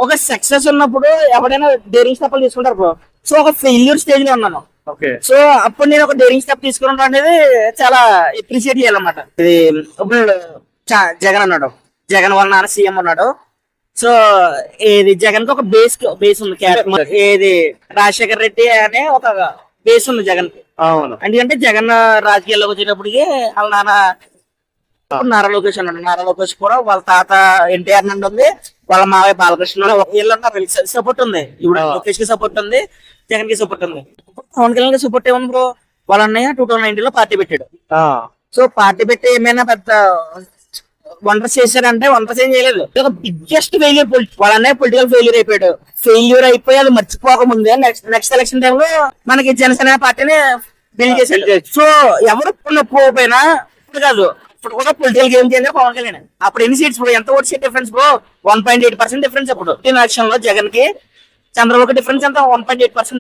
ఒక సక్సెస్ ఉన్నప్పుడు ఎవడైనా డేరింగ్ స్టెప్ తీసుకుంటారు బ్రో. సో ఒక ఫెయిల్యూర్ స్టేజ్ లో ఉన్నాను. ఓకే. సో అప్పుడు నేను ఒక డేరింగ్ స్టెప్ తీసుకున్నాను అనేది చాలా అప్రిషియేట్ చేయాలన్నమాట. ఇది ఇప్పుడు జగన్ అన్నాడు, జగన్ వాళ్ళ నాన్న సీఎం ఉన్నాడు. సో ఇది జగన్ కి ఒక బేస్ ఉంది. ఏది రాజశేఖర్ రెడ్డి అనే ఒక బేస్ ఉంది జగన్ కి. అవును. ఎందుకంటే జగన్ రాజకీయాల్లోకి వచ్చేటప్పటికి వాళ్ళ నాన్న నారా లోకేష్ అన్నాడు. నారా లోకేష్ కూడా వాళ్ళ తాత ఎన్టీఆర్ నుండి ఉంది, వాళ్ళ మావయ్య బాలకృష్ణ వీళ్ళన్నారు. సపోర్ట్ ఉంది. ఇప్పుడు లోకేష్ కి సపోర్ట్ ఉంది, జగన్ కి సపోర్ట్ ఉంది. పవన్ కళ్యాణ్ కి సపోర్ట్ ఏముంది బ్రో? వాళ్ళ అన్నయ్య 2019 లో పార్టీ పెట్టాడు. సో పార్టీ పెట్టి ఏమైనా పెద్ద వండర్స్ చేశారంటే వండర్స్ ఏం చేయలేదు. ఒక బిగ్గెస్ట్ ఫెయిల్యూర్. వాళ్ళ అన్నయ్య పొలిటికల్ ఫెయిల్యూర్ అయిపోయాడు. ఫెయిల్యూర్ అయిపోయి అది మర్చిపోకముందే నెక్స్ట్ ఎలక్షన్ టైంలో మనకి జనసేన పార్టీని బిల్డ్ చేశాడు. సో ఎవరు పోయినా ఇప్పుడు కాదు, ఇప్పుడు కూడా political game changer Pawan Kalyan. అప్పుడు ఎన్ని సీట్స్ బ్రో? ఎంత vote seat difference bro? 1.8% difference. అప్పుడు ఎలక్షన్ లో జగన్ కి చంద్రబాబు డిఫరెన్స్ ఎంత? 1.8%.